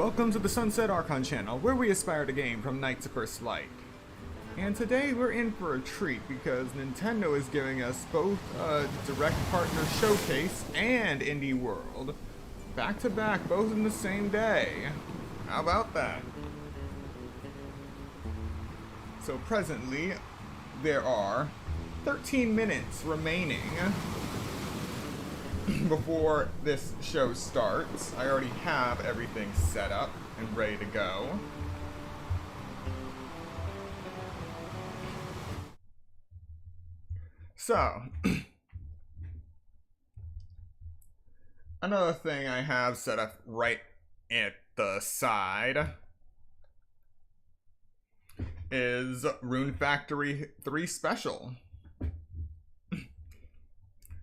Welcome to the Sunset Archon channel, where we aspire to gain from night to first light. And today we're in for a treat because Nintendo is giving us both a Direct Partner Showcase and Indie World. Back to back, both in the same day. How about that? So presently, there are 13 minutes remaining before this show starts. I already have everything set up and ready to go. So, another thing I have set up right at the side is Rune Factory 3 Special.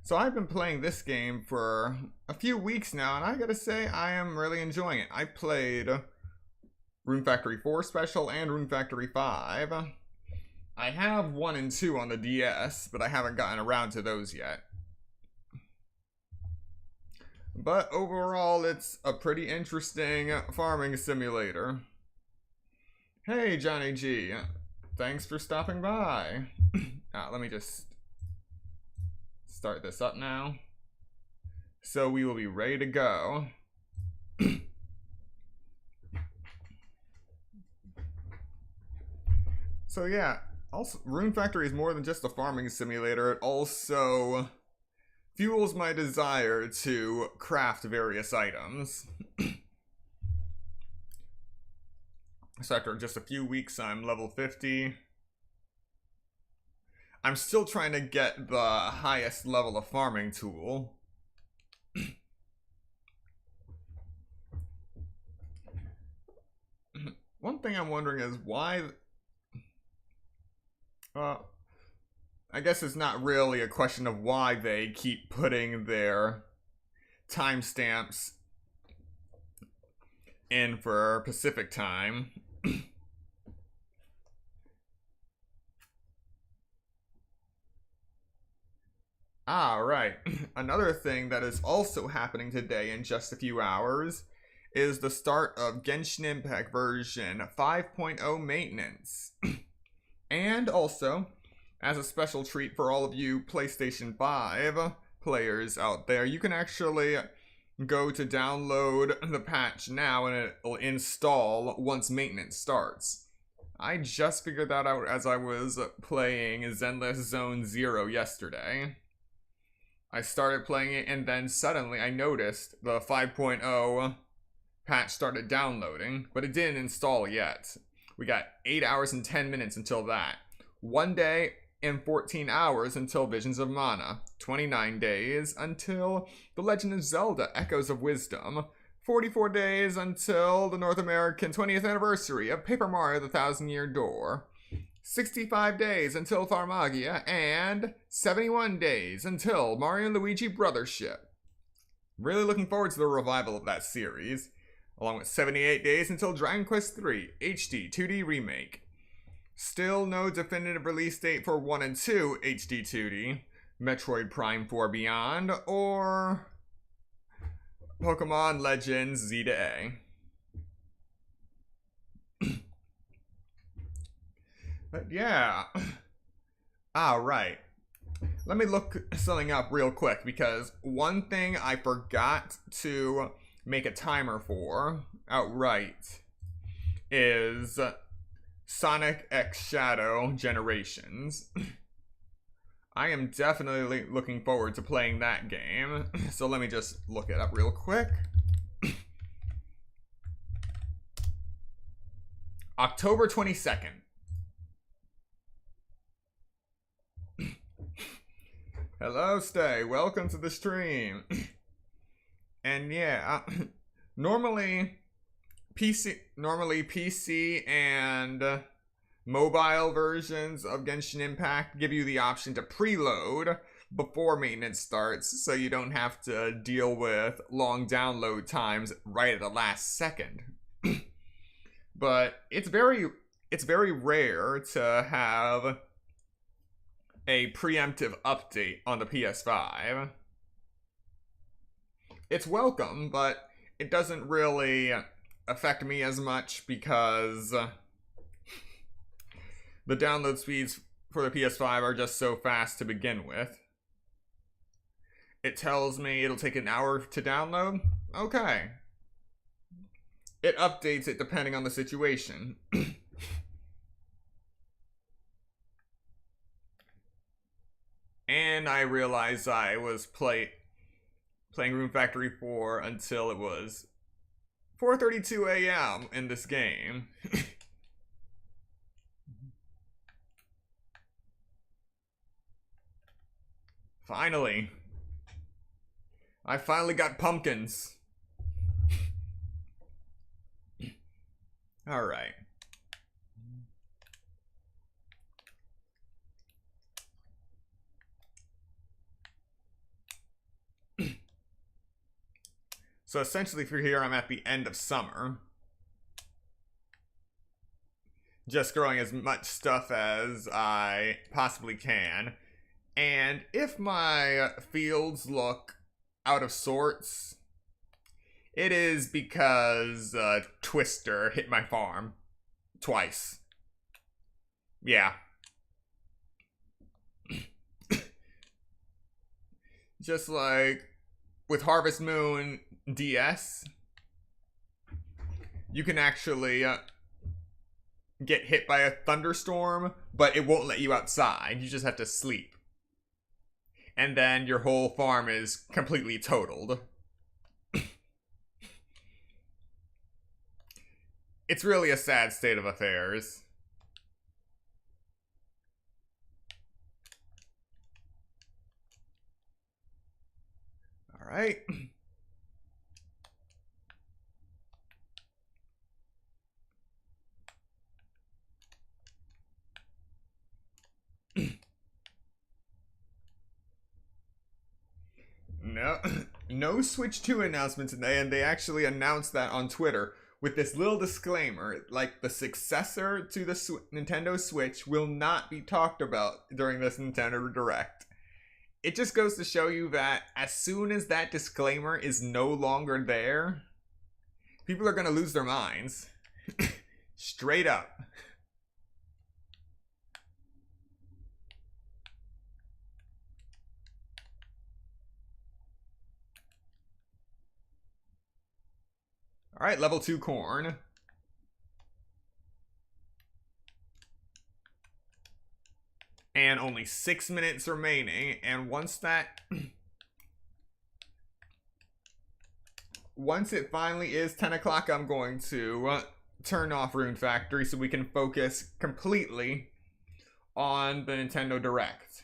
So I've been playing this game for a few weeks now, and I gotta say, I am really enjoying it. I played Rune Factory 4 Special and Rune Factory 5. I have 1 and 2 on the DS, but I haven't gotten around to those yet. But overall, it's a pretty interesting farming simulator. Hey, Johnny G. Thanks for stopping by. Let me just start this up now. So we will be ready to go. So yeah, also Rune Factory is more than just a farming simulator. It also fuels my desire to craft various items. So after just a few weeks, I'm level 50. I'm still trying to get the highest level of farming tool. One thing I'm wondering is why... I guess it's not really a question of why they keep putting their timestamps in for Pacific time. Right. Another thing that is also happening today in just a few hours is the start of Genshin Impact version 5.0 maintenance. And also, as a special treat for all of you PlayStation 5 players out there, you can actually go to download the patch now and it'll install once maintenance starts. I just figured that out as I was playing Zenless Zone Zero yesterday. I started playing it and then suddenly I noticed the 5.0 patch started downloading, but it didn't install yet. We got 8 hours and 10 minutes until that. 1 day and 14 hours until Visions of Mana. 29 days until The Legend of Zelda Echoes of Wisdom. 44 days until the North American 20th anniversary of Paper Mario The Thousand Year Door. 65 days until Farmagia, and 71 days until Mario and Luigi Brothership. Really looking forward to the revival of that series, along with 78 days until Dragon Quest III HD 2D Remake. Still no definitive release date for 1 and 2 HD 2D, Metroid Prime 4 Beyond, or Pokemon Legends Z to A. But yeah. Right. Let me look something up real quick, because one thing I forgot to make a timer for outright is Sonic X Shadow Generations. I am definitely looking forward to playing that game. So let me just look it up real quick. October 22nd. Hello, Stay. Welcome to the stream. And yeah, normally PC and mobile versions of Genshin Impact give you the option to preload before maintenance starts, so you don't have to deal with long download times right at the last second. But it's very rare to have a preemptive update on the PS5. It's welcome, but it doesn't really affect me as much because the download speeds for the PS5 are just so fast to begin with. It tells me it'll take an hour to download. Okay. It updates it depending on the situation. And I realized I was playing Rune Factory 4 until it was 4:32 a.m. in this game. Finally. I finally got pumpkins. Alright. So essentially for here, I'm at the end of summer. Just growing as much stuff as I possibly can. And if my fields look out of sorts, it is because Twister hit my farm twice. Yeah. Just like with Harvest Moon DS, you can actually get hit by a thunderstorm, but it won't let you outside. You just have to sleep. And then your whole farm is completely totaled. It's really a sad state of affairs. All right. No Switch 2 announcement today, and they actually announced that on Twitter with this little disclaimer, like the successor to the Nintendo Switch will not be talked about during this Nintendo Direct. It just goes to show you that as soon as that disclaimer is no longer there, people are going to lose their minds. Straight up. Alright, level 2 corn. And only 6 minutes remaining, and once it finally is 10 o'clock, I'm going to turn off Rune Factory so we can focus completely on the Nintendo Direct.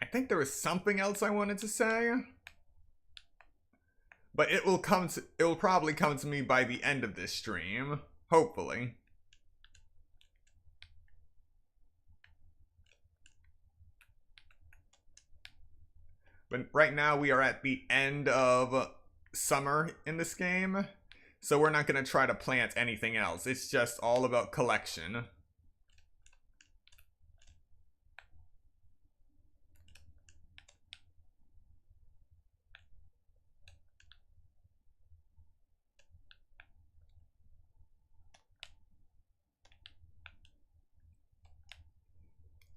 I think there was something else I wanted to say, but it will probably come to me by the end of this stream, hopefully. But right now we are at the end of summer in this game, so we're not going to try to plant anything else. It's just all about collection.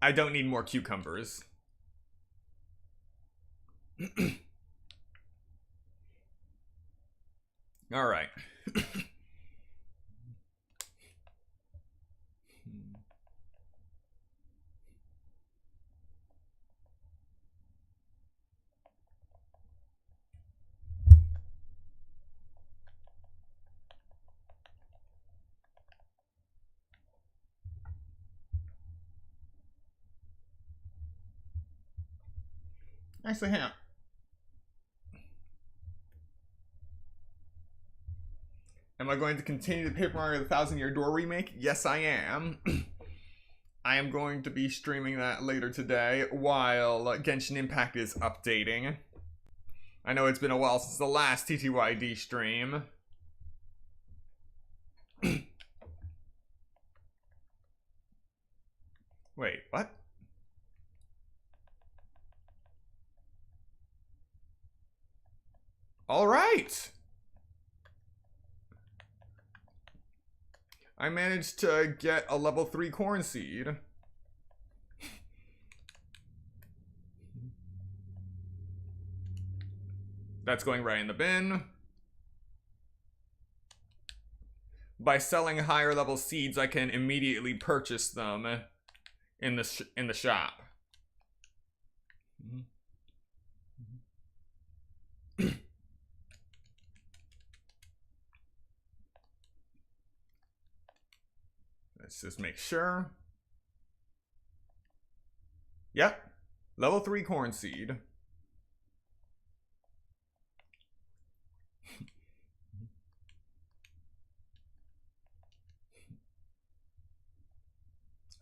I don't need more cucumbers. All right. Actually, hang on. Am I going to continue the Paper Mario The Thousand Year Door remake? Yes, I am. I am going to be streaming that later today while Genshin Impact is updating. I know it's been a while since the last TTYD stream. Wait, what? All right. I managed to get a level 3 corn seed. That's going right in the bin. By selling higher level seeds, I can immediately purchase them in the shop. Let's just make sure. Yep. Level 3 corn seed.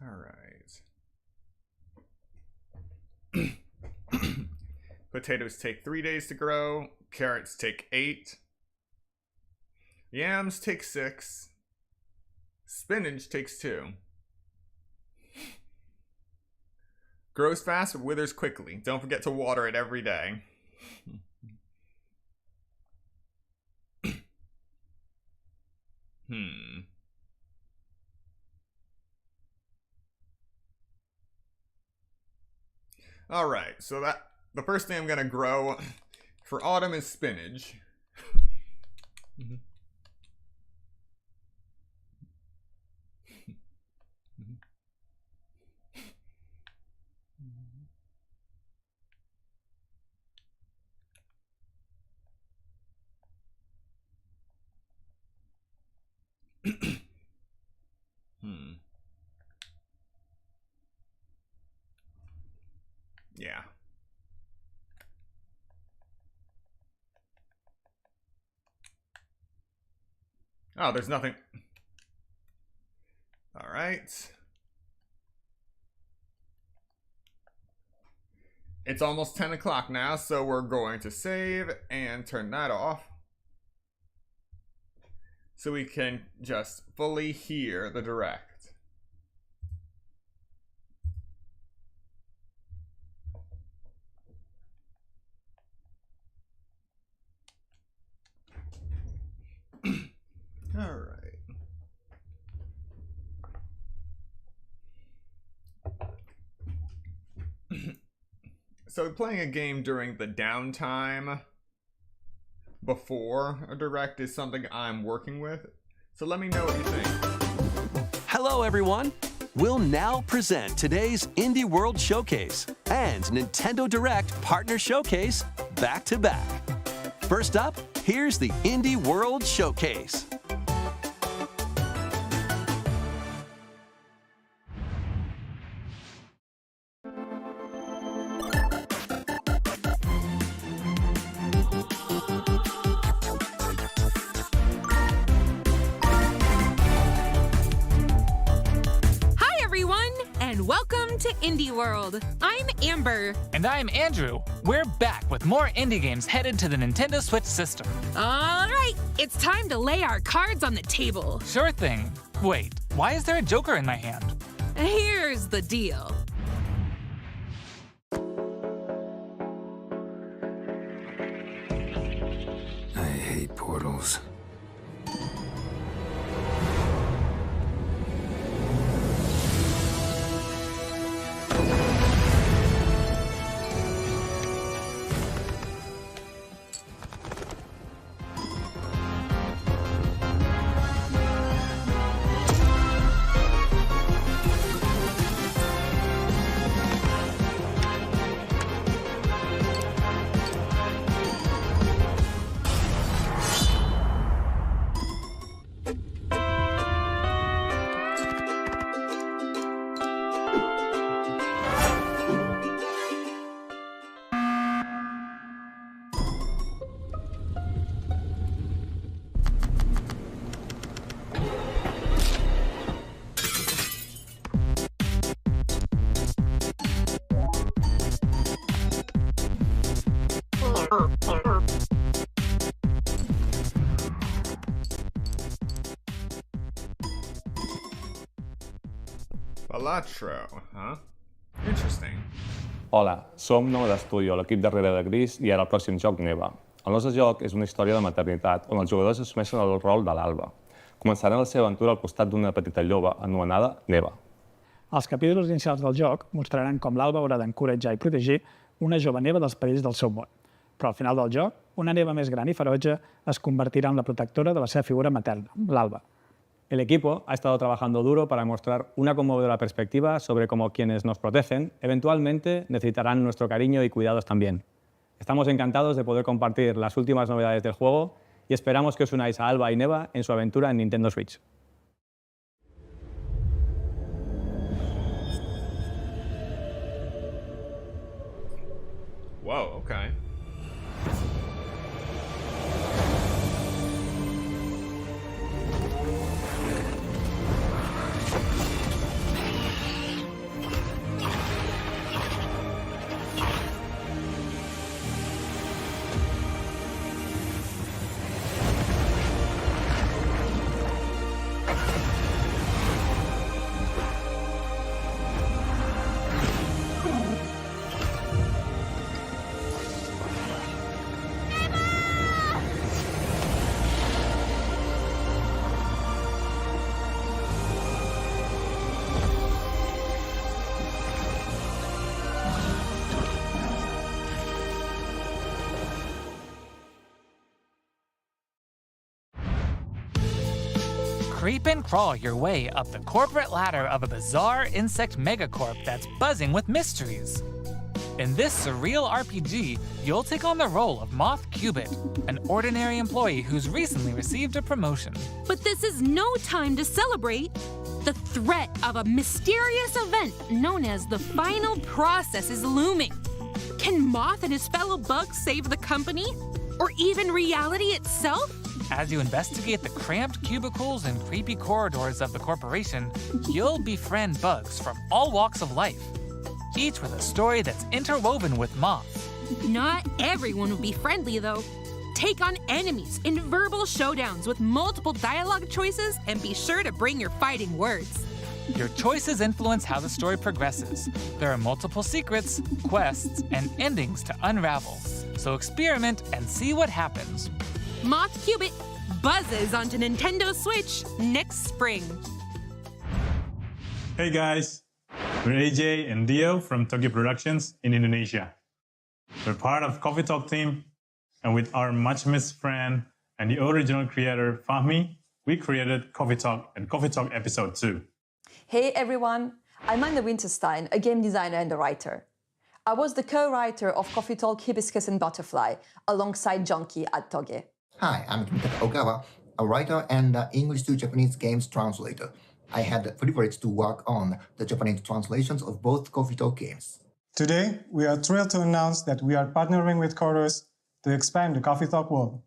All right. Potatoes take 3 days to grow. Carrots take 8. Yams take 6. Spinach takes 2. Grows fast, but withers quickly. Don't forget to water it every day. Alright, so the first thing I'm gonna grow for autumn is spinach. Yeah. Oh, there's nothing. All right. It's almost 10 o'clock now, so we're going to save and turn that off. So we can just fully hear the direct. All right. So playing a game during the downtime before a direct is something I'm working with. So let me know what you think. Hello, everyone. We'll now present today's Indie World Showcase and Nintendo Direct Partner Showcase back to back. First up, here's the Indie World Showcase. Welcome to Indie World. I'm Amber. And I'm Andrew. We're back with more indie games headed to the Nintendo Switch system. All right, it's time to lay our cards on the table. Sure thing. Wait, why is there a Joker in my hand? Here's the deal. I hate portals. Balatro, huh? Interesting. Hola, som Nova d'Estudio, l'equip darrere de Gris i ara el pròxim joc Neva. El nostre joc és una història de maternitat on els jugadors assumeixen el rol de l'Alba. Començaran la seva aventura al costat d'una petita lloba anomenada Neva. Els capítols inicials del joc mostraran com l'Alba haurà d'encoratjar i protegir una jove Neva dels perills del seu món. Però al final del joc, una Neva més gran i ferotge es convertirà en la protectora de la seva figura materna, l'Alba. El equipo ha estado trabajando duro para mostrar una conmovedora perspectiva sobre cómo quienes nos protegen eventualmente necesitarán nuestro cariño y cuidados también. Estamos encantados de poder compartir las últimas novedades del juego y esperamos que os unáis a Alba y Neva en su aventura en Nintendo Switch. Whoa, okay. Creep and crawl your way up the corporate ladder of a bizarre insect megacorp that's buzzing with mysteries. In this surreal RPG, you'll take on the role of Moth Cubit, an ordinary employee who's recently received a promotion. But this is no time to celebrate. The threat of a mysterious event known as the final process is looming. Can Moth and his fellow bugs save the company? Or even reality itself? As you investigate the cramped cubicles and creepy corridors of the corporation, you'll befriend bugs from all walks of life, each with a story that's interwoven with Moth. Not everyone will be friendly, though. Take on enemies in verbal showdowns with multiple dialogue choices, and be sure to bring your fighting words. Your choices influence how the story progresses. There are multiple secrets, quests, and endings to unravel. So experiment and see what happens. Moth Cubit buzzes onto Nintendo Switch next spring. Hey guys, we're AJ and Dio from Tokyo Productions in Indonesia. We're part of Coffee Talk team, and with our much missed friend and the original creator Fahmi, we created Coffee Talk and Coffee Talk Episode 2. Hey everyone, I'm Anna Winterstein, a game designer and a writer. I was the co-writer of Coffee Talk Hibiscus and Butterfly alongside Jonki at Toge. Hi, I'm Kimitaka Ogawa, a writer and English to Japanese games translator. I had the privilege to work on the Japanese translations of both Coffee Talk games. Today, we are thrilled to announce that we are partnering with Chorus to expand the Coffee Talk world.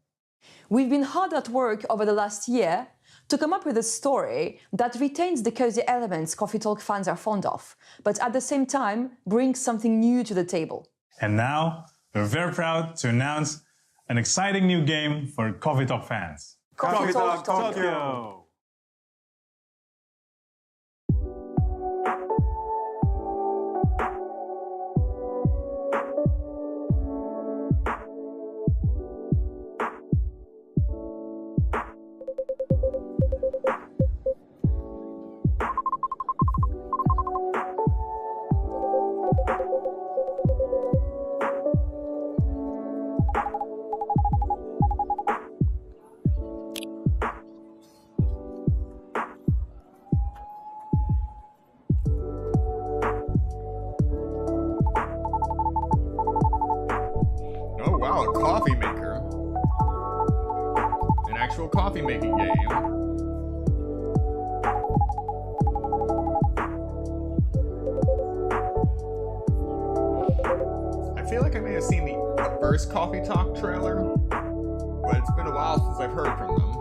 We've been hard at work over the last year to come up with a story that retains the cozy elements Coffee Talk fans are fond of, but at the same time brings something new to the table. And now, we're very proud to announce an exciting new game for Coffee Talk fans. Coffee Talk Tokyo! Wow, a coffee maker. An actual coffee making game. I feel like I may have seen the first Coffee Talk trailer, but it's been a while since I've heard from them.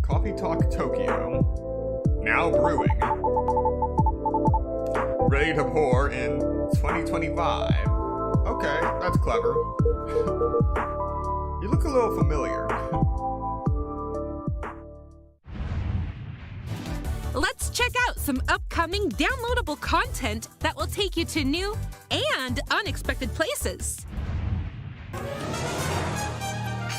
Coffee Talk Tokyo. Now brewing. Ready to pour in 2025. Okay, that's clever. You look a little familiar. let's check out some upcoming downloadable content that will take you to new and unexpected places.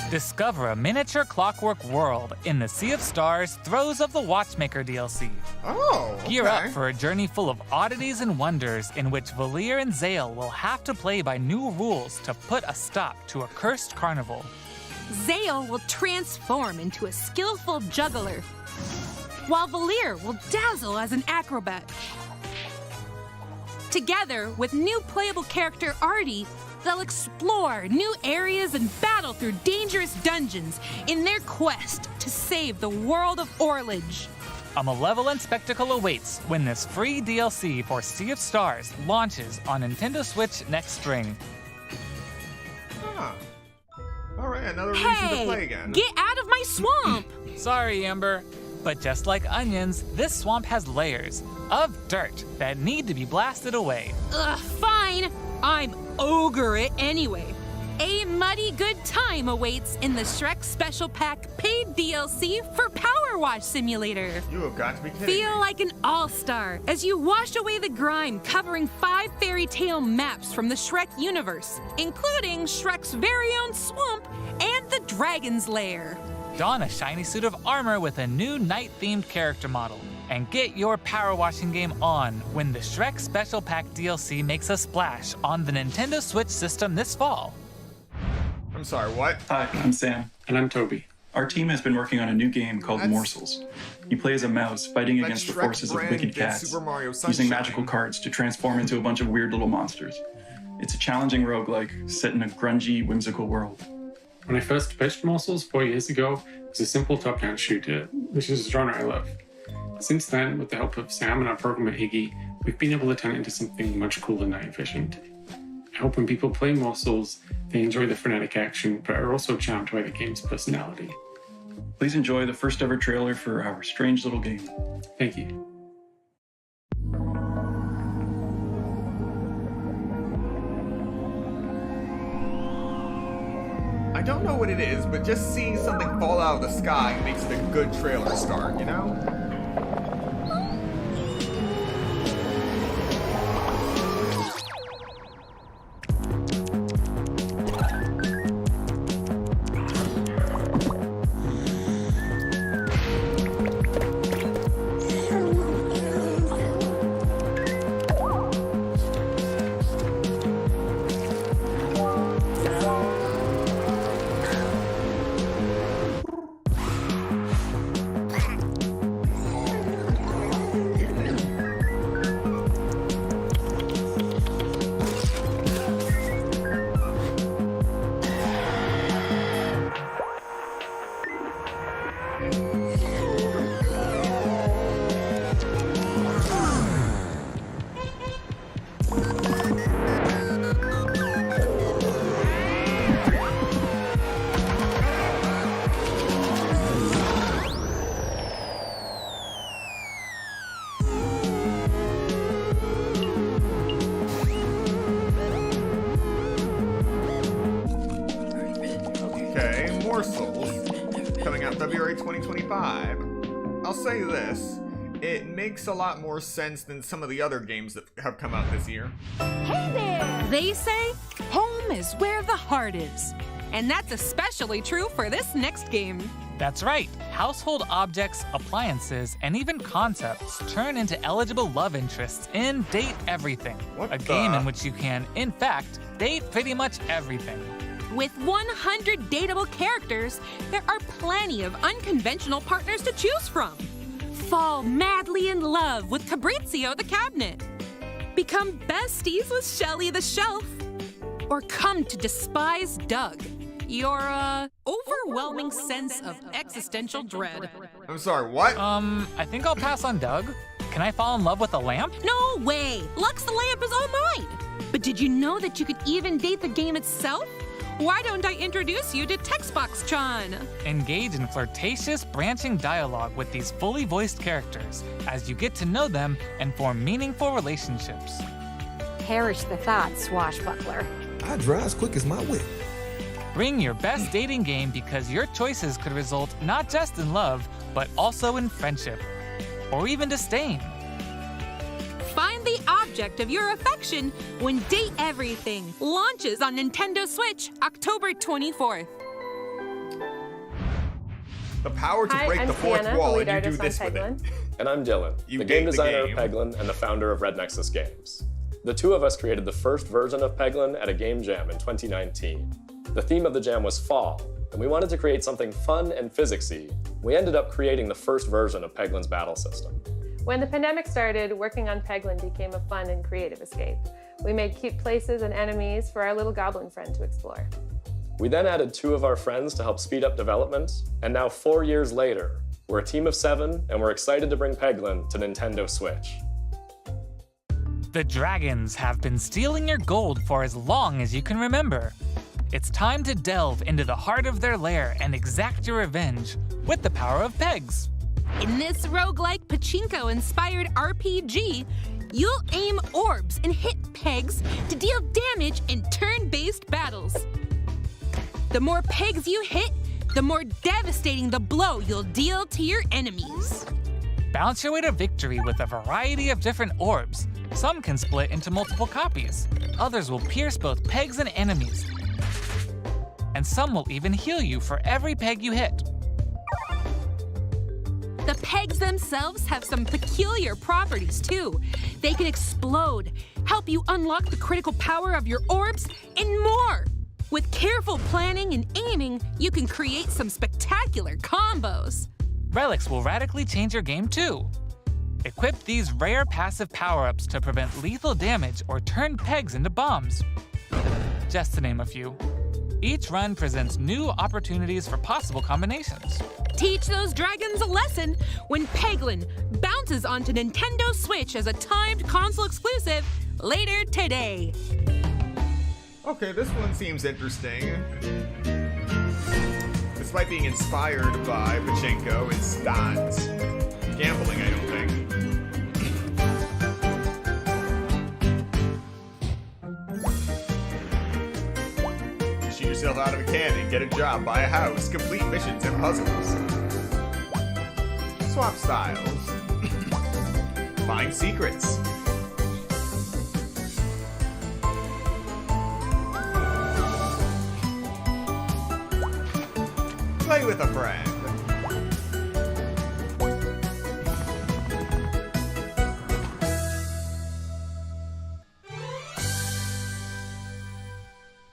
Discover a miniature clockwork world in the Sea of Stars Throes of the Watchmaker DLC. Oh, okay. Gear up for a journey full of oddities and wonders in which Valir and Zale will have to play by new rules to put a stop to a cursed carnival. Zale will transform into a skillful juggler, while Valir will dazzle as an acrobat. Together with new playable character Artie, they'll explore new areas and battle through dangerous dungeons in their quest to save the world of Orlage. A malevolent spectacle awaits when this free DLC for Sea of Stars launches on Nintendo Switch next spring. Huh. Alright, another reason to play again. Get out of my swamp! Sorry, Amber, but just like onions, this swamp has layers of dirt that need to be blasted away. Ugh, fine. I'm ogre it anyway. A muddy good time awaits in the Shrek Special Pack paid DLC for Power Wash Simulator. You have got to be kidding Feel me. like an all-star as you wash away the grime covering 5 fairy tale maps from the Shrek universe, including Shrek's very own swamp and the Dragon's Lair. Don a shiny suit of armor with a new night-themed character model, and get your power washing game on when the Shrek Special Pack DLC makes a splash on the Nintendo Switch system this fall. I'm sorry, what? Hi, I'm Sam. And I'm Toby. Our team has been working on a new game called Morsels. You play as a mouse fighting against the Shrek forces of brand wicked in cats, Super Mario using Sunshine. magical cards to transform into a bunch of weird little monsters. It's a challenging roguelike set in a grungy, whimsical world. When I first pitched Morsels 4 years ago, it was a simple top-down shooter, which is a genre I love. Since then, with the help of Sam and our programmer Iggy, we've been able to turn it into something much cooler and night efficient. I hope when people play Morsels, they enjoy the frenetic action, but are also charmed by the game's personality. Please enjoy the first ever trailer for our strange little game. Thank you. I don't know what it is, but just seeing something fall out of the sky makes it a good trailer start, you know? Morsels, coming out February 2025. I'll say this, it makes a lot more sense than some of the other games that have come out this year. Hey there! They say home is where the heart is. And that's especially true for this next game. That's right. Household objects, appliances, and even concepts turn into eligible love interests in Date Everything, a game in which you can, in fact, date pretty much everything. With 100 dateable characters, there are plenty of unconventional partners to choose from. Fall madly in love with Fabrizio the Cabinet. Become besties with Shelly the Shelf. Or come to despise Doug, your, overwhelming sense of existential dread. I'm sorry, what? I think I'll pass on Doug. Can I fall in love with a lamp? No way! Lux the Lamp is all mine! But did you know that you could even date the game itself? Why don't I introduce you to Textbox-chan? Engage in flirtatious, branching dialogue with these fully voiced characters as you get to know them and form meaningful relationships. Perish the thought, swashbuckler. I drive as quick as my whip. Bring your best dating game because your choices could result not just in love, but also in friendship. or even disdain. Find the object of your affection when Date Everything launches on Nintendo Switch October 24th. The power to break the fourth wall, and you do this with it. And I'm Dylan, the game designer of Peglin and the founder of Red Nexus Games. The two of us created the first version of Peglin at a game jam in 2019. The theme of the jam was fall, and we wanted to create something fun and physicsy. We ended up creating the first version of Peglin's battle system. When the pandemic started, working on Peglin became a fun and creative escape. We made cute places and enemies for our little goblin friend to explore. We then added 2 of our friends to help speed up development, and now 4 years later, we're a team of 7, and we're excited to bring Peglin to Nintendo Switch. The dragons have been stealing your gold for as long as you can remember. It's time to delve into the heart of their lair and exact your revenge with the power of pegs. In this roguelike pachinko-inspired RPG, you'll aim orbs and hit pegs to deal damage in turn-based battles. The more pegs you hit, the more devastating the blow you'll deal to your enemies. Bounce your way to victory with a variety of different orbs. Some can split into multiple copies. Others will pierce both pegs and enemies. And some will even heal you for every peg you hit. The pegs themselves have some peculiar properties too. They can explode, help you unlock the critical power of your orbs, and more. With careful planning and aiming, you can create some spectacular combos. Relics will radically change your game too. Equip these rare passive power-ups to prevent lethal damage or turn pegs into bombs. Just to name a few. Each run presents new opportunities for possible combinations. Teach those dragons a lesson when Peglin bounces onto Nintendo Switch as a timed console exclusive later today. Okay, this one seems interesting. Despite being inspired by pachinko, it's not gambling, I don't think. Shoot yourself out of a cannon, get a job, buy a house, complete missions and puzzles. Swap styles. Find secrets. Play with a friend.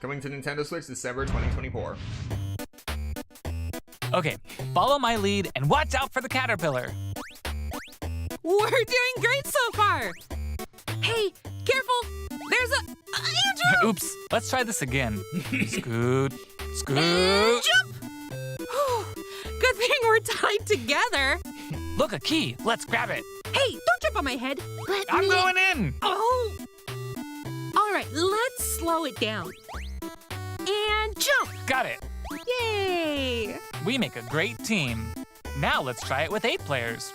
Coming to Nintendo Switch December 2024. Okay, follow my lead and watch out for the caterpillar. We're doing great so far. Hey, careful! There's a Andrew! Oops, let's try this again. Scoot, scoot. Jump! Good thing we're tied together. Look, a key. Let's grab it. Hey, don't jump on my head. I'm going in. Oh! All right, let's slow it down. And jump! Got it. Yay! We make a great team. Now let's try it with 8 players.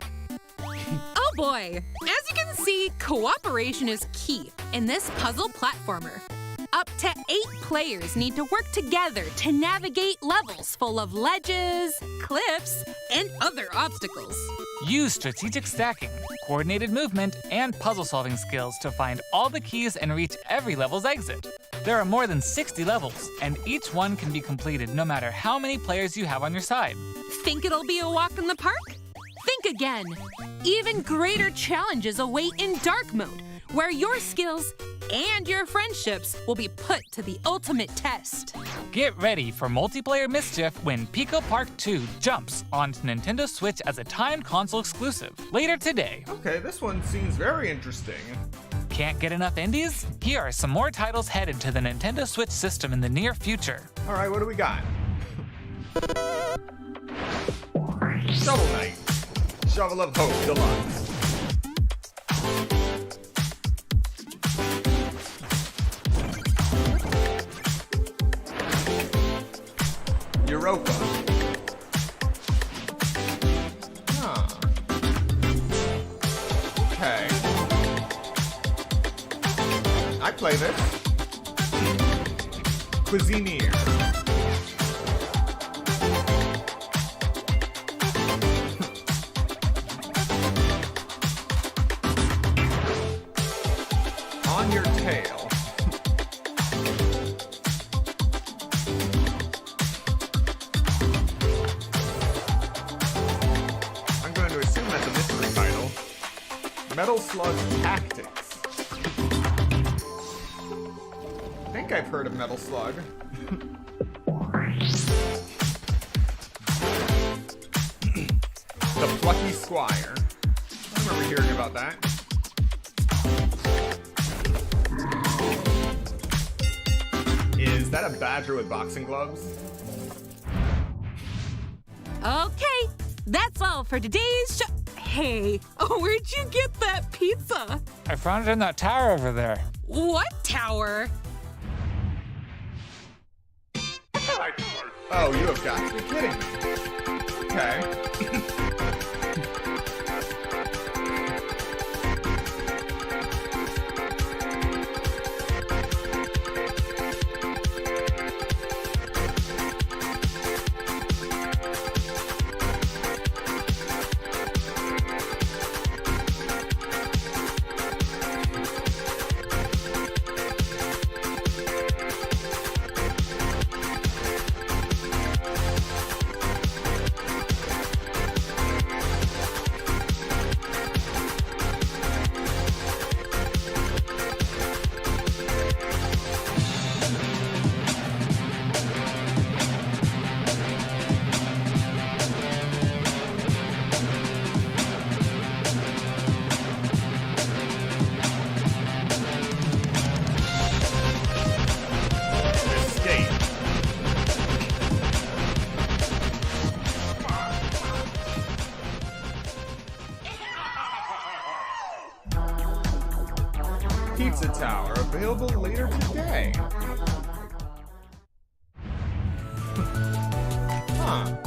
Oh boy! As you can see, cooperation is key in this puzzle platformer. Up to 8 players need to work together to navigate levels full of ledges, cliffs, and other obstacles. Use strategic stacking, coordinated movement, and puzzle-solving skills to find all the keys and reach every level's exit. There are more than 60 levels, and each one can be completed no matter how many players you have on your side. Think it'll be a walk in the park? Think again. Even greater challenges await in Dark Mode, where your skills and your friendships will be put to the ultimate test. Get ready for multiplayer mischief when Pico Park 2 jumps onto Nintendo Switch as a timed console exclusive later today. Okay, this one seems very interesting. Can't get enough indies? Here are some more titles headed to the Nintendo Switch system in the near future. All right, what do we got? Shovel Knight. Shovel of Hope Deluxe. Europa. Huh. Okay. I play this. Cuisineer. Metal Slug Tactics. I think I've heard of Metal Slug. The Plucky Squire. I remember hearing about that. Is that a badger with boxing gloves? Okay, that's all for today's show. Hey, where'd you get that pizza? I found it in that tower over there. What tower? Oh, you have got to be kidding me. Okay. Pizza Tower, available later today.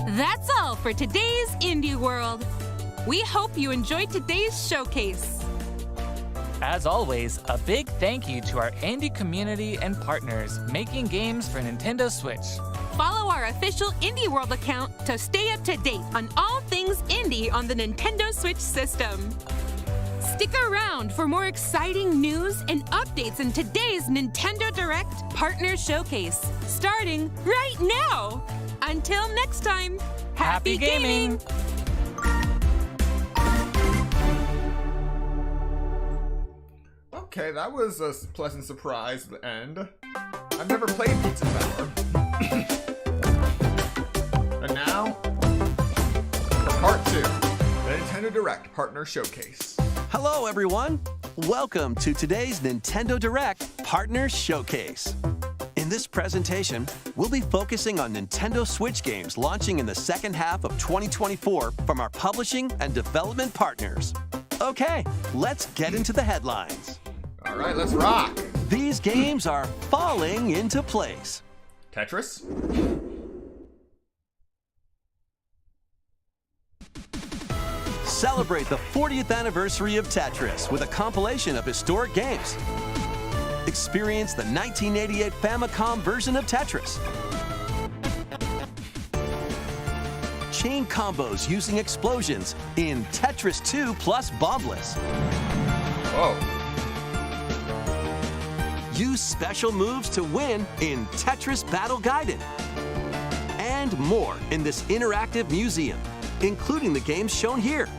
That's all for today's Indie World. We hope you enjoyed today's showcase. As always, a big thank you to our indie community and partners making games for Nintendo Switch. Follow our official Indie World account to stay up to date on all things indie on the Nintendo Switch system. Stick around for more exciting news and updates in today's Nintendo Direct Partner Showcase, starting right now. Until next time, happy gaming! Okay, that was a pleasant surprise at the end. I've never played Pizza Tower. And now, for part 2, the Nintendo Direct Partner Showcase. Hello, everyone. Welcome to today's Nintendo Direct Partner Showcase. In this presentation, we'll be focusing on Nintendo Switch games launching in the second half of 2024 from our publishing and development partners. Okay, let's get into the headlines. All right, let's rock. These games are falling into place. Tetris? Celebrate the 40th anniversary of Tetris with a compilation of historic games. Experience the 1988 Famicom version of Tetris. Chain combos using explosions in Tetris 2 plus Bombless. Whoa. Use special moves to win in Tetris Battle Gaiden. And more in this interactive museum, including the games shown here.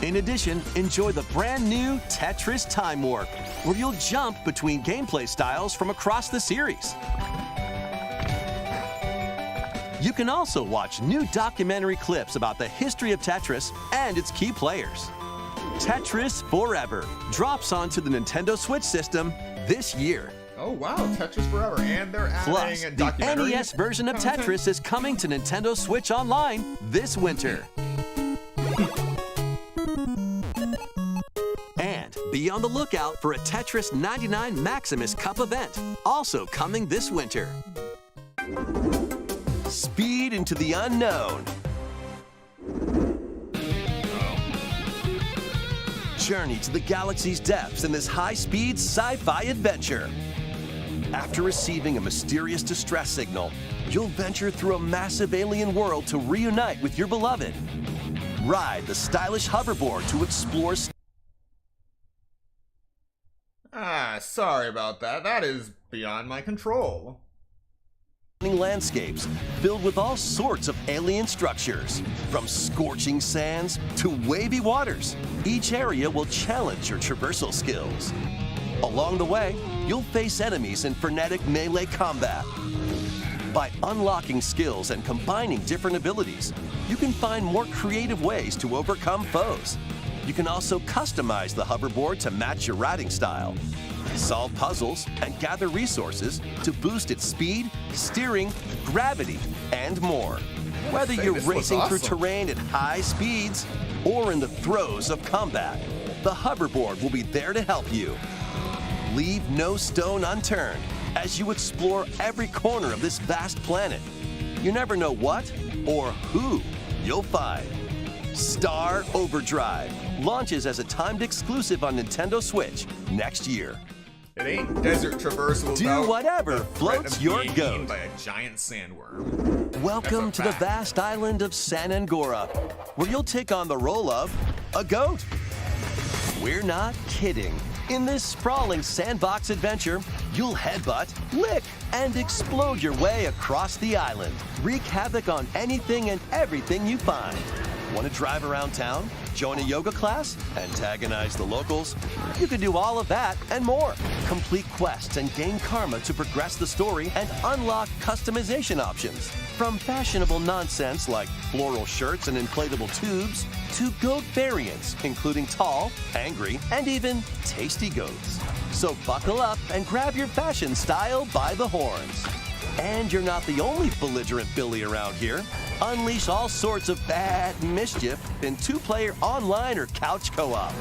In addition, enjoy the brand new Tetris Time Warp, where you'll jump between gameplay styles from across the series. You can also watch new documentary clips about the history of Tetris and its key players. Tetris Forever drops onto the Nintendo Switch system this year. Oh wow, Tetris Forever, and they're adding Plus, a the documentary NES version of Tetris is coming to Nintendo Switch Online this winter. And be on the lookout for a Tetris 99 Maximus Cup event, also coming this winter. Speed into the unknown. Journey to the galaxy's depths in this high-speed sci-fi adventure. After receiving a mysterious distress signal, you'll venture through a massive alien world to reunite with your beloved. Ride the stylish hoverboard to explore. Sorry about that. That is beyond my control. frightening landscapes filled with all sorts of alien structures. From scorching sands to wavy waters, each area will challenge your traversal skills. Along the way, you'll face enemies in frenetic melee combat. By unlocking skills and combining different abilities, you can find more creative ways to overcome foes. You can also customize the hoverboard to match your riding style, solve puzzles, and gather resources to boost its speed, steering, gravity, and more. Whether you're racing through terrain at high speeds or in the throes of combat, the hoverboard will be there to help you. Leave no stone unturned as you explore every corner of this vast planet. You never know what or who you'll find. Star Overdrive launches as a timed exclusive on Nintendo Switch next year. It ain't desert traversal. Do whatever floats your goat. By a giant sandworm. Welcome to the vast island of San Angora, where you'll take on the role of a goat. We're not kidding. In this sprawling sandbox adventure, you'll headbutt, lick, and explode your way across the island. Wreak havoc on anything and everything you find. Want to drive around town, join a yoga class, antagonize the locals? You can do all of that and more. Complete quests and gain karma to progress the story and unlock customization options. From fashionable nonsense like floral shirts and inflatable tubes, to goat variants, including tall, angry, and even tasty goats. So buckle up and grab your fashion style by the horns. And you're not the only belligerent Billy around here. Unleash all sorts of bad mischief in 2-player online or couch co-op.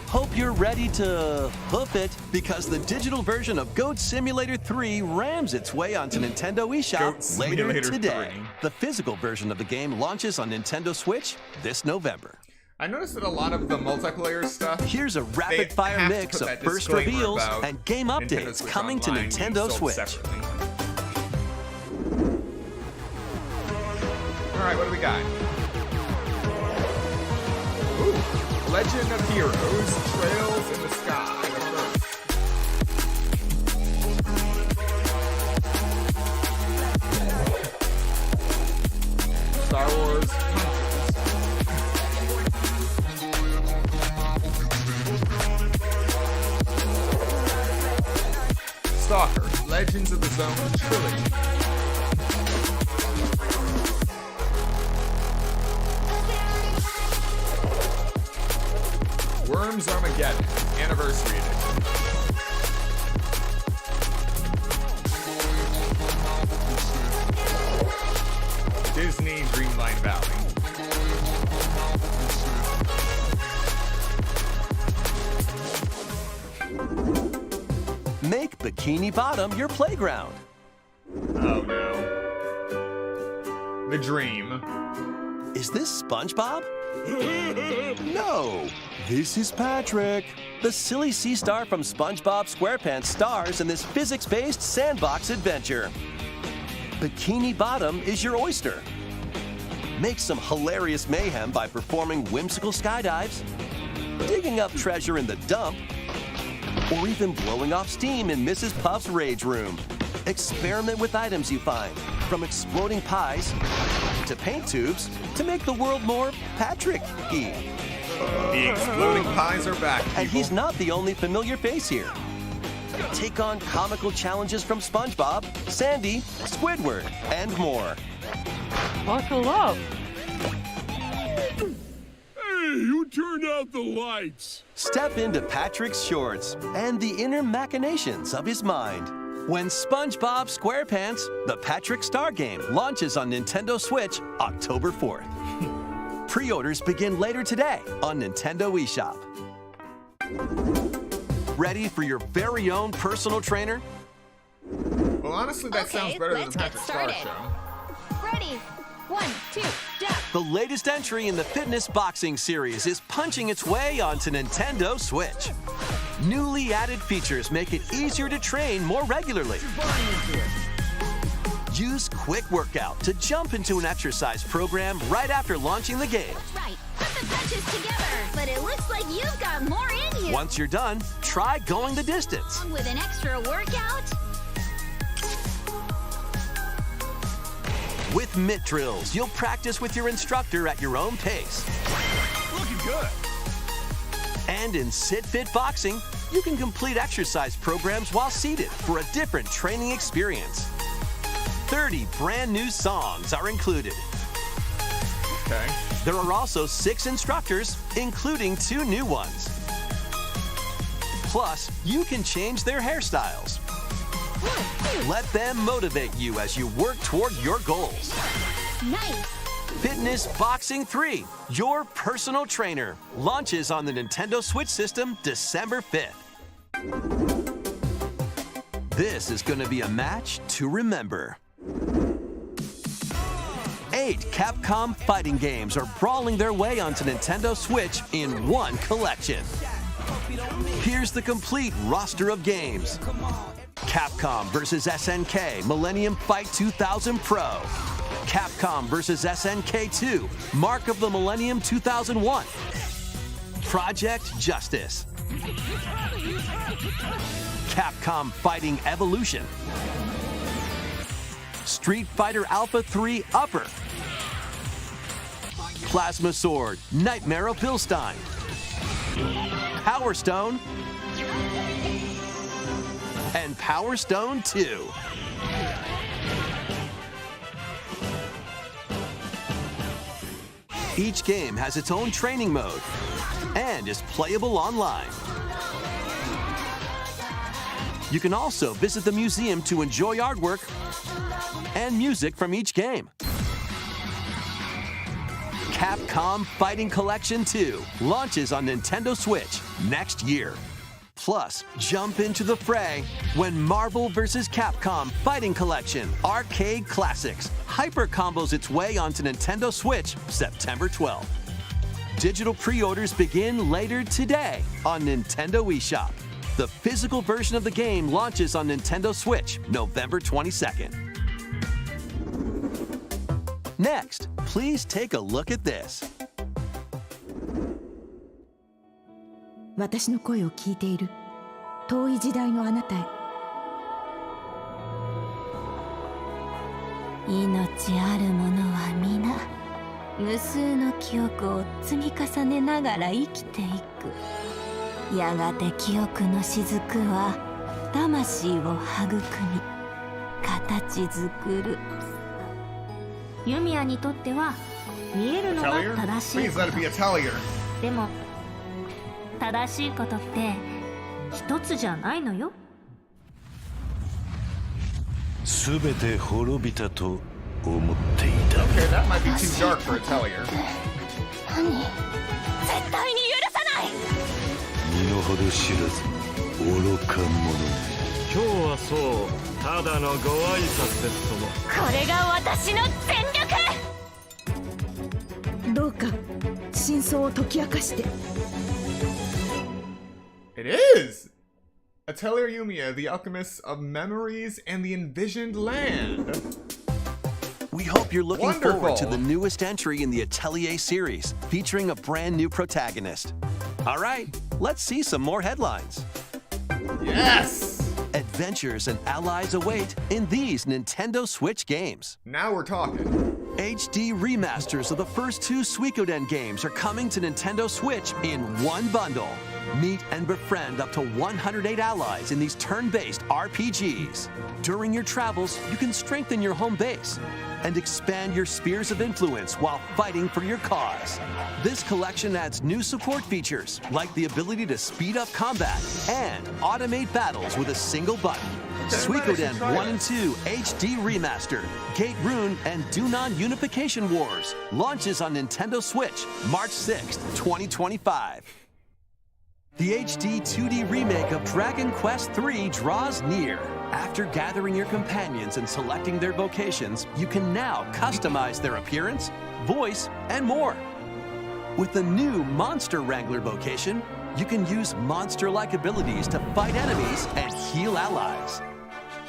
Hope you're ready to hoof it, because the digital version of Goat Simulator 3 rams its way onto Nintendo eShop later today. 3. The physical version of the game launches on Nintendo Switch this November. I noticed that a lot of the multiplayer stuff. Here's a rapid-fire mix of first reveals and game updates coming to Nintendo Switch. All right, what do we got? Ooh, Legend of Heroes: Trails in the Sky. Star Wars. Stalker: Legends of the Zone Trilogy. Worms Armageddon, Anniversary Edition. Disney Dreamlight Valley. Make Bikini Bottom your playground. Oh no. The Dream. Is this SpongeBob? No, this is Patrick. The silly sea star from SpongeBob SquarePants stars in this physics-based sandbox adventure. Bikini Bottom is your oyster. Make some hilarious mayhem by performing whimsical skydives, digging up treasure in the dump, or even blowing off steam in Mrs. Puff's rage room. Experiment with items you find, from exploding pies to paint tubes, to make the world more Patrick-y. The exploding pies are back, people. And he's not the only familiar face here. Take on comical challenges from SpongeBob, Sandy, Squidward, and more. Buckle up. Hey, who turned out the lights? Step into Patrick's shorts and the inner machinations of his mind. When SpongeBob SquarePants, the Patrick Star Game, launches on Nintendo Switch October 4th. Pre-orders begin later today on Nintendo eShop. Ready for your very own personal trainer? Well, honestly, that sounds better than the Patrick Star Show. Ready? 1, 2, jump. The latest entry in the Fitness Boxing series is punching its way onto Nintendo Switch. Newly added features make it easier to train more regularly. Use Quick Workout to jump into an exercise program right after launching the game. That's right. Put the punches together. But it looks like you've got more in you. Once you're done, try going the distance. With an extra workout. With Mitt Drills, you'll practice with your instructor at your own pace. Looking good. And in Sit Fit Boxing, you can complete exercise programs while seated for a different training experience. 30 brand new songs are included. Okay. There are also 6 instructors, including 2 new ones. Plus, you can change their hairstyles. Let them motivate you as you work toward your goals. Nice. Fitness Boxing 3, your personal trainer, launches on the Nintendo Switch system December 5th. This is going to be a match to remember. 8 Capcom fighting games are brawling their way onto Nintendo Switch in one collection. Here's the complete roster of games. Capcom vs. SNK Millennium Fight 2000 Pro. Capcom vs. SNK 2 Mark of the Millennium 2001. Project Justice. Capcom Fighting Evolution. Street Fighter Alpha 3 Upper. Plasma Sword Nightmare of Bilstein. Power Stone. And Power Stone 2. Each game has its own training mode and is playable online. You can also visit the museum to enjoy artwork and music from each game. Capcom Fighting Collection 2 launches on Nintendo Switch next year. Plus, jump into the fray when Marvel vs. Capcom Fighting Collection Arcade Classics hyper combos its way onto Nintendo Switch September 12th. Digital pre-orders begin later today on Nintendo eShop. The physical version of the game launches on Nintendo Switch November 22nd. Next, please take a look at this. 私の声を聞いている遠い時代のあなたへ。命ある者は皆無数の記憶を積み重ねながら生きていく。やがて記憶の雫は魂を育み形作る。ユミヤにとっては見えるのが正しいこと。でも正しいことって一つじゃないのよ。すべて滅びたと思っていた。Okay, that might be too dark for a Tellier. 何？絶対に許さない。身の程知らず愚か者。今日はそうただのご挨拶ですとも。これが私の全力。どうか真相を解き明かして。It is! Atelier Yumiya, the alchemist of memories and the envisioned land. We hope you're looking forward to the newest entry in the Atelier series, featuring a brand new protagonist. All right, let's see some more headlines. Yes! Adventures and allies await in these Nintendo Switch games. Now we're talking. HD remasters of the first 2 Suikoden games are coming to Nintendo Switch in one bundle. Meet and befriend up to 108 allies in these turn-based RPGs. During your travels, you can strengthen your home base and expand your spheres of influence while fighting for your cause. This collection adds new support features, like the ability to speed up combat and automate battles with a single button. Suikoden 1 and 2 HD Remastered, Gate Rune, and Dunan Unification Wars launches on Nintendo Switch March 6, 2025. The HD 2D remake of Dragon Quest III draws near. After gathering your companions and selecting their vocations, you can now customize their appearance, voice, and more. With the new Monster Wrangler vocation, you can use monster-like abilities to fight enemies and heal allies.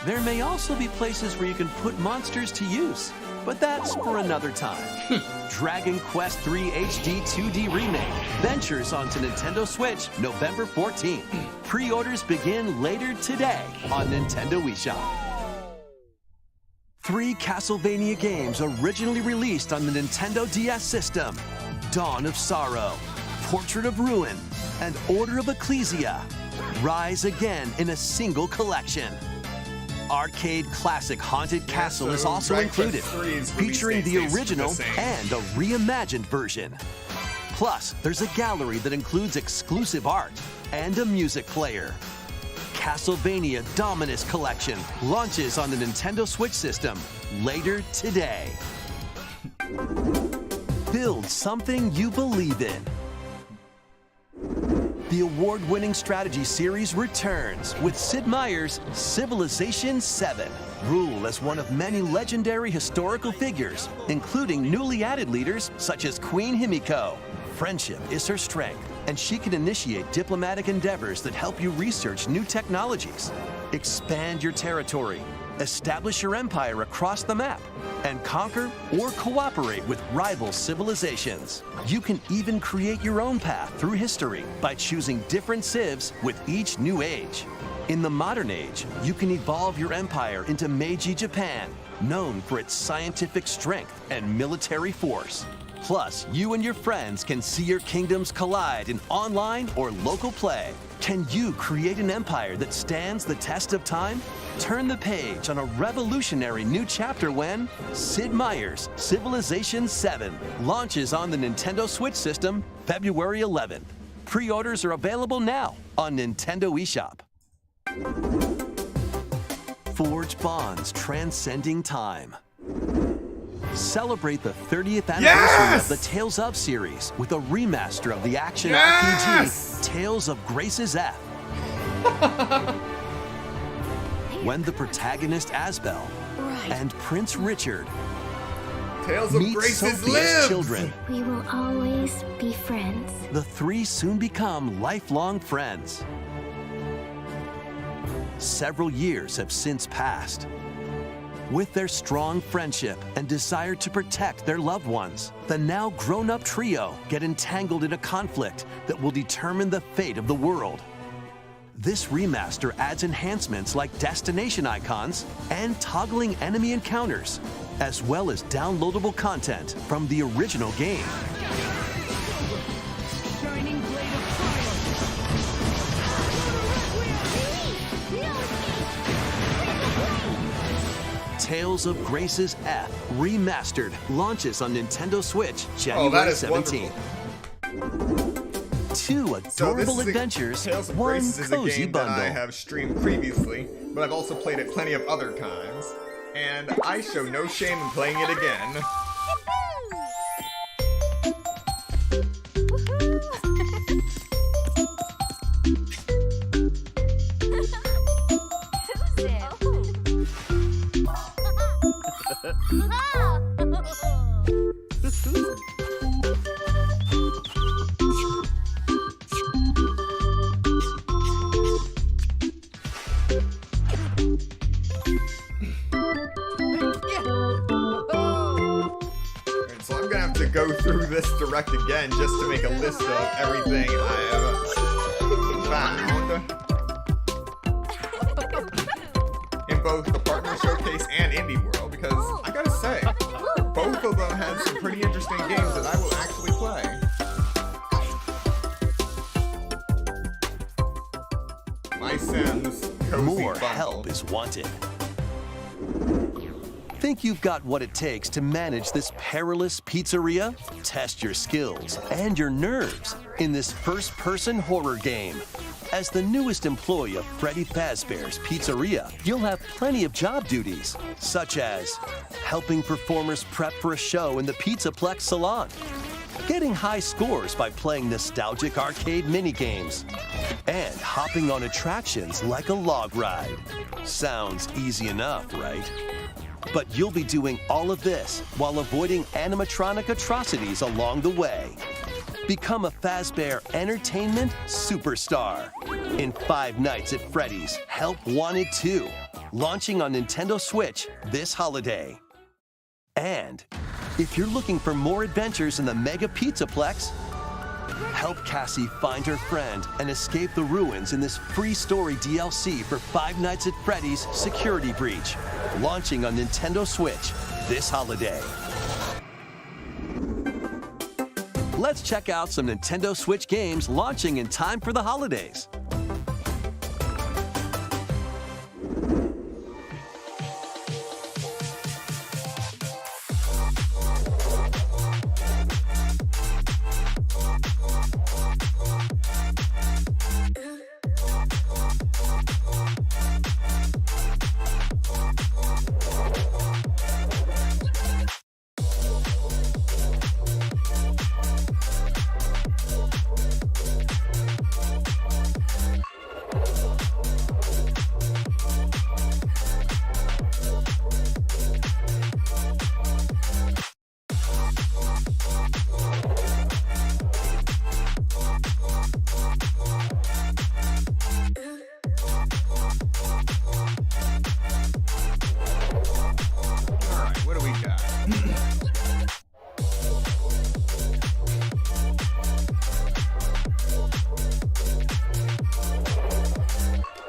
There may also be places where you can put monsters to use, but that's for another time. Dragon Quest III HD 2D Remake ventures onto Nintendo Switch November 14th. Pre-orders begin later today on Nintendo eShop. 3 Castlevania games originally released on the Nintendo DS system: Dawn of Sorrow, Portrait of Ruin, and Order of Ecclesia rise again in a single collection. Arcade classic Haunted Castle is also included, featuring the original and a reimagined version. Plus, there's a gallery that includes exclusive art and a music player. Castlevania Dominus Collection launches on the Nintendo Switch system later today. Build something you believe in. The award-winning strategy series returns with Sid Meier's Civilization VII. Rule as one of many legendary historical figures, including newly added leaders such as Queen Himiko. Friendship is her strength, and she can initiate diplomatic endeavors that help you research new technologies, expand your territory, establish your empire across the map, and conquer or cooperate with rival civilizations. You can even create your own path through history by choosing different civs with each new age. In the modern age, you can evolve your empire into Meiji Japan, known for its scientific strength and military force. Plus, you and your friends can see your kingdoms collide in online or local play. Can you create an empire that stands the test of time? Turn the page on a revolutionary new chapter when Sid Meier's Civilization VII launches on the Nintendo Switch system February 11th. Pre-orders are available now on Nintendo eShop. Forge bonds transcending time. Celebrate the 30th anniversary of the Tales of series with a remaster of the action RPG Tales of Grace's F. When the protagonist Asbel and Prince Richard meet Sophia's children, we will always be friends. The 3 soon become lifelong friends. Several years have since passed. With their strong friendship and desire to protect their loved ones, the now grown-up trio get entangled in a conflict that will determine the fate of the world. This remaster adds enhancements like destination icons and toggling enemy encounters, as well as downloadable content from the original game. Tales of Grace's F Remastered launches on Nintendo Switch January 17th. 2 adorable adventures, Tales of 1 Graces is a cozy game bundle. that I have streamed previously, but I've also played it plenty of other times, and I show no shame in playing it again. Go through this direct again just to make a list of everything I have found in both the Partner Showcase and Indie World, because I gotta say, both of them had some pretty interesting games that I will actually play. My Sims Cozy More Bundle. help is wanted. Think you've got what it takes to manage this perilous pizzeria? Test your skills and your nerves in this first-person horror game. As the newest employee of Freddy Fazbear's Pizzeria, you'll have plenty of job duties, such as helping performers prep for a show in the Pizzaplex salon, getting high scores by playing nostalgic arcade minigames, and hopping on attractions like a log ride. Sounds easy enough, right? But you'll be doing all of this while avoiding animatronic atrocities along the way. Become a Fazbear Entertainment superstar in 5 Nights at Freddy's Help Wanted 2, launching on Nintendo Switch this holiday. And if you're looking for more adventures in the Mega Pizzaplex, Help Cassie find her friend and escape the ruins in this free story DLC for Five Nights at Freddy's Security Breach, launching on Nintendo Switch this holiday. Let's check out some Nintendo Switch games launching in time for the holidays.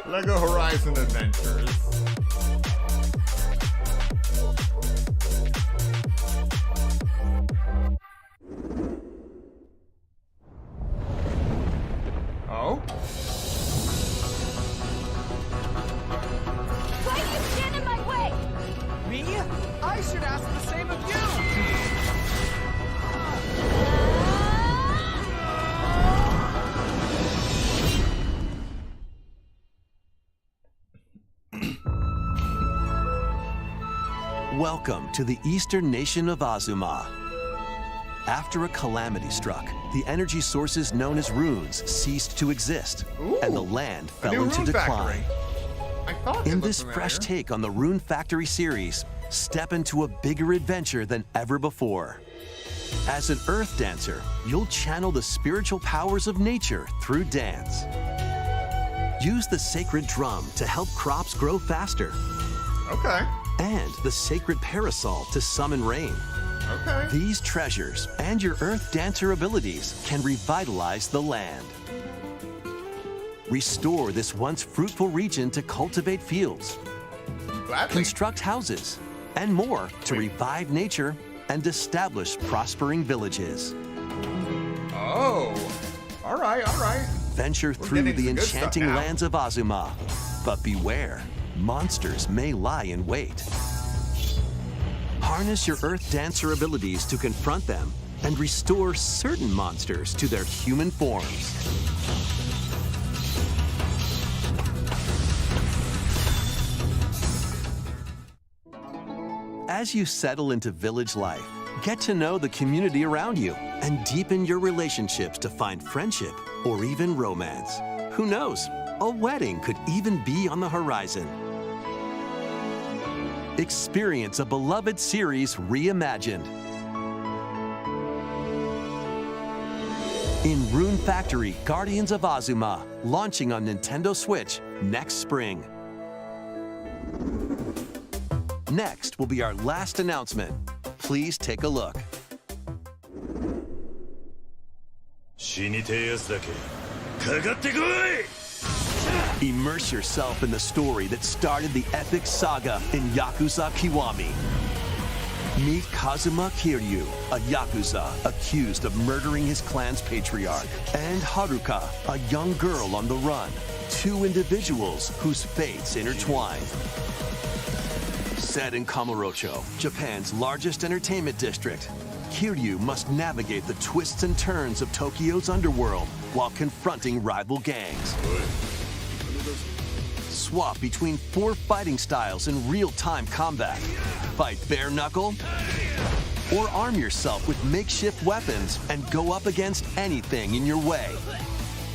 LEGO Horizon Adventures. Oh? Why do you stand in my way? Me? I should ask the same of you! Welcome to the eastern nation of Azuma. After a calamity struck, the energy sources known as runes ceased to exist, and the land fell into decline. In this fresh take on the Rune Factory series, step into a bigger adventure than ever before. As an earth dancer, you'll channel the spiritual powers of nature through dance. Use the sacred drum to help crops grow faster. Okay. And the sacred parasol to summon rain. Okay. These treasures and your earth dancer abilities can revitalize the land. Restore this once fruitful region to cultivate fields, construct houses, and more to revive nature and establish prospering villages. Oh, all right. Venture through the enchanting lands of Azuma, but beware, monsters may lie in wait. Harness your Earth Dancer abilities to confront them and restore certain monsters to their human forms. As you settle into village life, get to know the community around you and deepen your relationships to find friendship or even romance. Who knows? A wedding could even be on the horizon. Experience a beloved series reimagined. In Rune Factory Guardians of Azuma, launching on Nintendo Switch next spring. Next will be our last announcement. Please take a look. Immerse yourself in the story that started the epic saga in Yakuza Kiwami. Meet Kazuma Kiryu, a Yakuza accused of murdering his clan's patriarch, and Haruka, a young girl on the run, two individuals whose fates intertwine. Set in Kamurocho, Japan's largest entertainment district, Kiryu must navigate the twists and turns of Tokyo's underworld while confronting rival gangs. Swap between 4 fighting styles in real-time combat. Fight bare knuckle, or arm yourself with makeshift weapons and go up against anything in your way.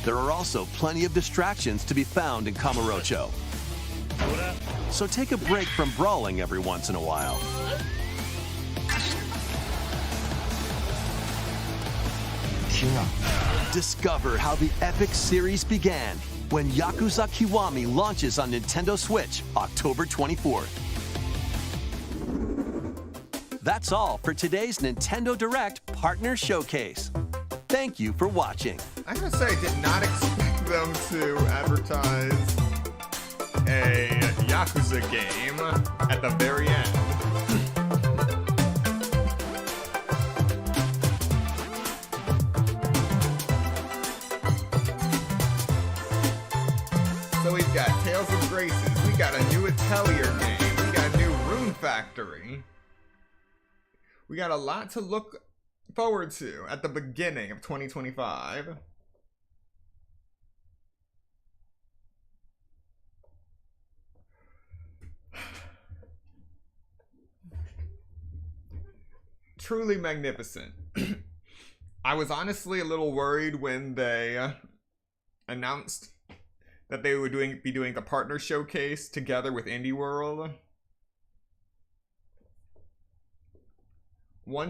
There are also plenty of distractions to be found in Kamurocho. So take a break from brawling every once in a while. Discover how the epic series began when Yakuza Kiwami launches on Nintendo Switch October 24th. That's all for today's Nintendo Direct Partner Showcase. Thank you for watching. I gotta say, I did not expect them to advertise a Yakuza game at the very end. So we've got Tales of Graces, we got a new Atelier game, we got a new Rune Factory. We got a lot to look forward to at the beginning of 2025. Truly magnificent. I was honestly a little worried when they announced that they would be doing the partner showcase together with Indie World. One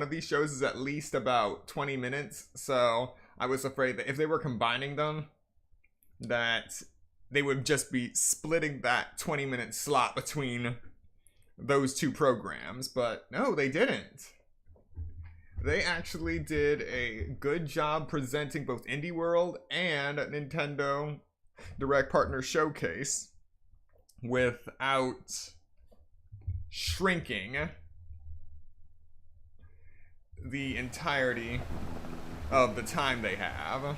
of these shows is at least about 20 minutes, so I was afraid that if they were combining them, that they would just be splitting that 20-minute slot between those two programs, but no, they didn't. They actually did a good job presenting both Indie World and Nintendo Direct Partner Showcase without shrinking the entirety of the time they have.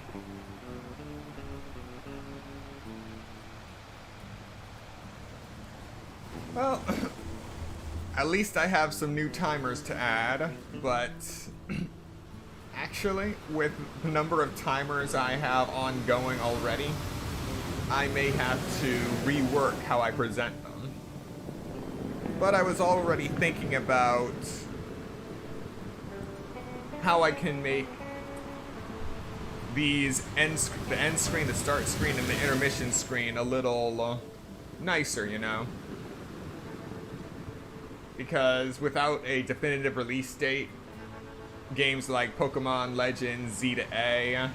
Well, at least I have some new timers to add, but actually, with the number of timers I have ongoing already, I may have to rework how I present them. But I was already thinking about how I can make these the end screen, the start screen, and the intermission screen a little nicer, you know? Because without a definitive release date, games like Pokemon Legends Z to A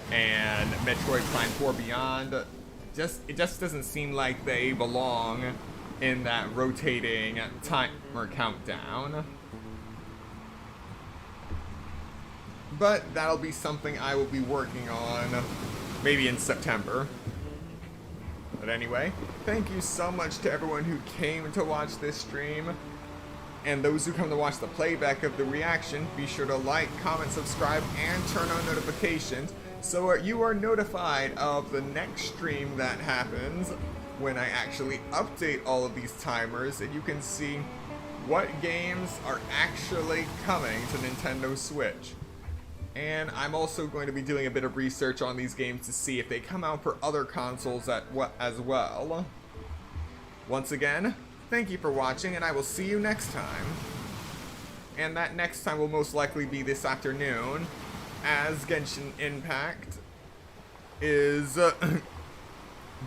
and Metroid Prime 4 Beyond, it just doesn't seem like they belong in that rotating timer countdown. But that'll be something I will be working on maybe in September. But anyway, thank you so much to everyone who came to watch this stream. And those who come to watch the playback of the reaction, be sure to like, comment, subscribe, and turn on notifications so you are notified of the next stream that happens when I actually update all of these timers, and you can see what games are actually coming to Nintendo Switch. And I'm also going to be doing a bit of research on these games to see if they come out for other consoles as well. Once again, thank you for watching, and I will see you next time. And that next time will most likely be this afternoon, as Genshin Impact is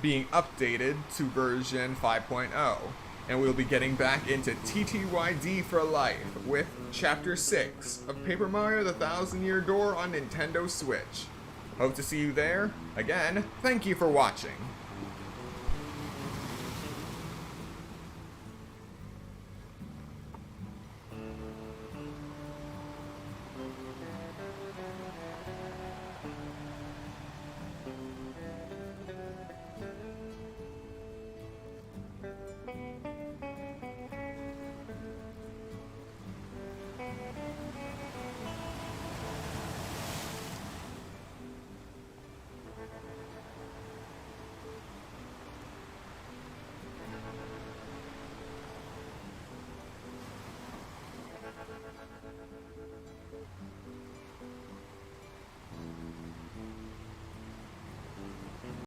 being updated to version 5.0. And we'll be getting back into TTYD for life with Chapter 6 of Paper Mario: The Thousand Year Door on Nintendo Switch. Hope to see you there. Again, thank you for watching.